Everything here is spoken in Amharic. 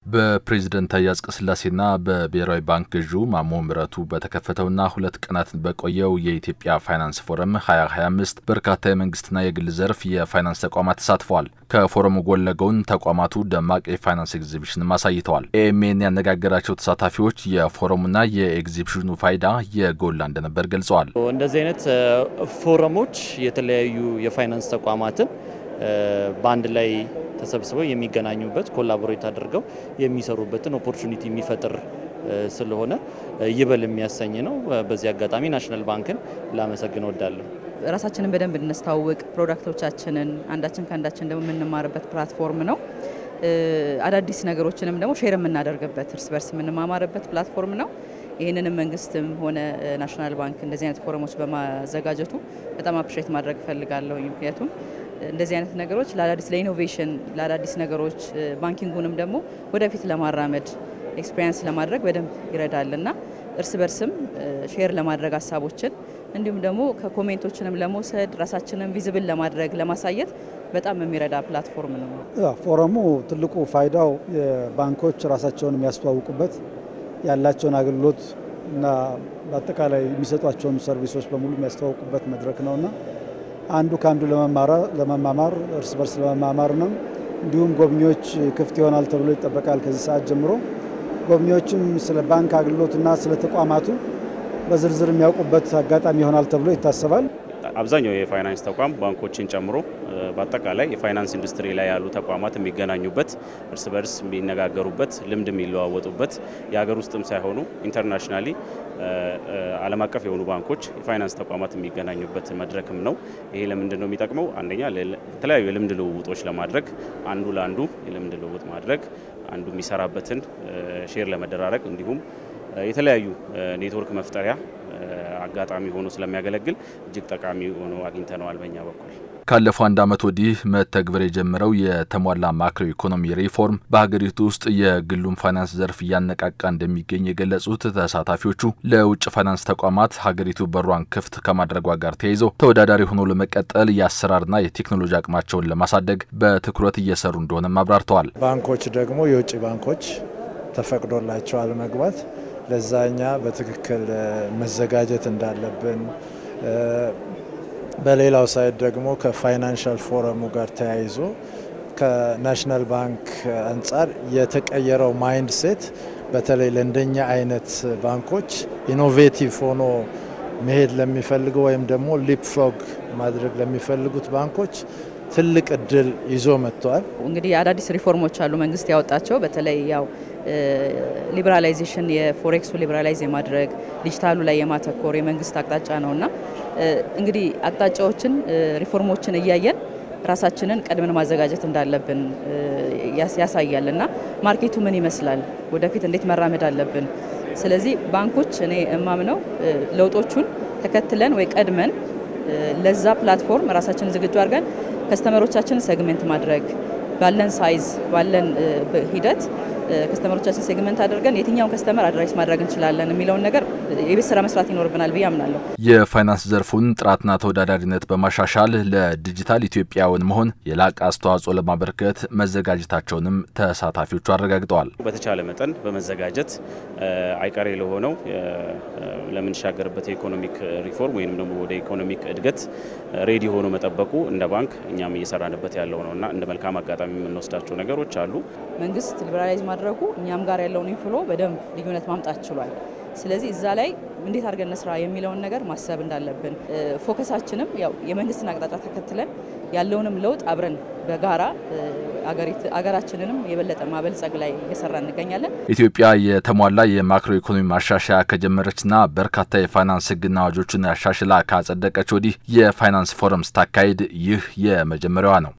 በፕሬዝዳንት ታዬ አጽቀሥላሴና በብሔራዊ ባንክ ገዢው ማሞ ምህረቱ በተከፈተውና 2 ቀናት በቆየው የኢትዮጵያ ፋይናንስ ፎረም 2025 በርካታ የመንግስትና የግል ዘርፍ የፋይናንስ ተቋማት ተሳትፈዋል። ከፎረሙ ጎን ለጎን ተቋማቱ ደማቅ የፋይናንስ ኤግዚቢሽን አሳይተዋል። ኤኤምኤን ያነጋገራቸው ተሳታፊዎች የፎረሙና የኤግዚቢሽኑ ፋይዳ የጎላ እንደነበር ገልጸዋል። እንደዚህ አይነት ፎረሞች የተለያዩ የፋይናንስ ተቋማትን ባንድ ላይ ተሰብስበው የሚገናኙበት ኮላቦሬት አድርገው የሚሰሩበትን ኦፖርቹኒቲ የሚፈጥር ስለሆነ ይበል የሚያሰኝ ነው። በዚህ አጋጣሚ ናሽናል ባንክን ላመሰግን ወዳለሁ። ራሳችንን በደንብ እንስተዋወቅ፣ ፕሮዳክቶቻችንን አንዳችን ከአንዳችን ደግሞ የምንማርበት ፕላትፎርም ነው። አዳዲስ ነገሮችንም ደግሞ ሼር የምናደርግበት እርስ በርስ የምንማማርበት ፕላትፎርም ነው። ይህንንም መንግስትም ሆነ ናሽናል ባንክ እንደዚህ አይነት ፎረሞች በማዘጋጀቱ በጣም አፕሪሼት ማድረግ ፈልጋለሁ። ምክንያቱም እንደዚህ አይነት ነገሮች ለአዳዲስ ለኢኖቬሽን ለአዳዲስ ነገሮች ባንኪንጉንም ደግሞ ወደፊት ለማራመድ ኤክስፒሪየንስ ለማድረግ በደንብ ይረዳልና እርስ በርስም ሼር ለማድረግ ሐሳቦችን እንዲሁም ደግሞ ከኮሜንቶችንም ለመውሰድ ራሳችንን ቪዚብል ለማድረግ ለማሳየት በጣም የሚረዳ ፕላትፎርም ነው። ፎረሙ ትልቁ ፋይዳው የባንኮች ራሳቸውን የሚያስተዋውቁበት ያላቸውን አገልግሎት እና በአጠቃላይ የሚሰጧቸውን ሰርቪሶች በሙሉ የሚያስተዋውቁበት መድረክ ነውና አንዱ ካንዱ ለመማማር እርስ በርስ ለመማማር ነው። እንዲሁም ጎብኚዎች ክፍት ይሆናል ተብሎ ይጠበቃል። ከዚህ ሰዓት ጀምሮ ጎብኚዎችም ስለ ባንክ አገልግሎትና ስለ ተቋማቱ በዝርዝር የሚያውቁበት አጋጣሚ ይሆናል ተብሎ ይታሰባል። አብዛኛው የፋይናንስ ተቋም ባንኮችን ጨምሮ በአጠቃላይ የፋይናንስ ኢንዱስትሪ ላይ ያሉ ተቋማት የሚገናኙበት እርስ በርስ የሚነጋገሩበት ልምድ የሚለዋወጡበት የሀገር ውስጥም ሳይሆኑ ኢንተርናሽናሊ ዓለም አቀፍ የሆኑ ባንኮች የፋይናንስ ተቋማት የሚገናኙበት መድረክም ነው። ይሄ ለምንድን ነው የሚጠቅመው? አንደኛ የተለያዩ የልምድ ልውውጦች ለማድረግ አንዱ ለአንዱ የልምድ ልውውጥ ማድረግ አንዱ የሚሰራበትን ሼር ለመደራረግ እንዲሁም የተለያዩ ኔትወርክ መፍጠሪያ አጋጣሚ ሆኖ ስለሚያገለግል እጅግ ጠቃሚ ሆኖ አግኝተነዋል። በእኛ በኩል ካለፈው 1 ዓመት ወዲህ መተግበር የጀመረው የተሟላ ማክሮ ኢኮኖሚ ሪፎርም በሀገሪቱ ውስጥ የግሉን ፋይናንስ ዘርፍ እያነቃቃ እንደሚገኝ የገለጹት ተሳታፊዎቹ ለውጭ ፋይናንስ ተቋማት ሀገሪቱ በሯን ክፍት ከማድረጓ ጋር ተያይዞ ተወዳዳሪ ሆኖ ለመቀጠል የአሰራርና የቴክኖሎጂ አቅማቸውን ለማሳደግ በትኩረት እየሰሩ እንደሆነም አብራርተዋል። ባንኮች ደግሞ የውጭ ባንኮች ተፈቅዶላቸዋል መግባት ለዛኛ በትክክል መዘጋጀት እንዳለብን በሌላው ሳይድ ደግሞ ከፋይናንሻል ፎረሙ ጋር ተያይዞ ከናሽናል ባንክ አንፃር የተቀየረው ማይንድ ሴት በተለይ ለእንደኛ አይነት ባንኮች ኢኖቬቲቭ ሆኖ መሄድ ለሚፈልጉ ወይም ደግሞ ሊፕፍሮግ ማድረግ ለሚፈልጉት ባንኮች ትልቅ እድል ይዞ መጥቷል። እንግዲህ አዳዲስ ሪፎርሞች አሉ መንግስት ያወጣቸው በተለይ ያው ሊበራላይዜሽን የፎሬክሱ ሊበራላይዝ የማድረግ ዲጂታሉ ላይ የማተኮር የመንግስት አቅጣጫ ነውና እንግዲህ አቅጣጫዎችን ሪፎርሞችን እያየን ራሳችንን ቀድመን ማዘጋጀት እንዳለብን ያሳያልና ማርኬቱ ምን ይመስላል ወደፊት እንዴት መራመድ አለብን። ስለዚህ ባንኮች እኔ እማምነው ለውጦቹን ተከትለን ወይ ቀድመን ለዛ ፕላትፎርም ራሳችንን ዝግጁ አድርገን ከስተመሮቻችንን ሴግመንት ማድረግ ባለን ሳይዝ ባለን ሂደት ከስተመሮቻችን ሴግመንት አድርገን የትኛውን ከስተመር አድራይስ ማድረግ እንችላለን የሚለውን ነገር የቤት ስራ መስራት ይኖርብናል ብዬ አምናለሁ። የፋይናንስ ዘርፉን ጥራትና ተወዳዳሪነት በማሻሻል ለዲጂታል ኢትዮጵያውን መሆን የላቀ አስተዋጽኦ ለማበርከት መዘጋጀታቸውንም ተሳታፊዎቹ አረጋግጠዋል። በተቻለ መጠን በመዘጋጀት አይቀሬ ለሆነው ለምንሻገርበት የኢኮኖሚክ ሪፎርም ወይንም ደግሞ ወደ ኢኮኖሚክ እድገት ሬዲ ሆኖ መጠበቁ እንደ ባንክ እኛም እየሰራንበት ያለው ነውና እንደ መልካም አጋጣሚ የምንወስዳቸው ነገሮች አሉ። መንግስት ሊበራላይዝ ማድረጉ እኛም ጋር ያለውን ኢንፍሎ በደንብ ልዩነት ማምጣት ችሏል። ስለዚህ እዛ ላይ እንዴት አድርገን እንስራ የሚለውን ነገር ማሰብ እንዳለብን ፎከሳችንም ያው የመንግስትን አቅጣጫ ተከትለን ያለውንም ለውጥ አብረን በጋራ አገራችንንም የበለጠ ማበልጸግ ላይ እየሰራ እንገኛለን። ኢትዮጵያ የተሟላ የማክሮ ኢኮኖሚ ማሻሻያ ከጀመረችና በርካታ የፋይናንስ ህግና አዋጆችን ያሻሽላ ካጸደቀች ወዲህ የፋይናንስ ፎረም ስታካሄድ ይህ የመጀመሪያዋ ነው።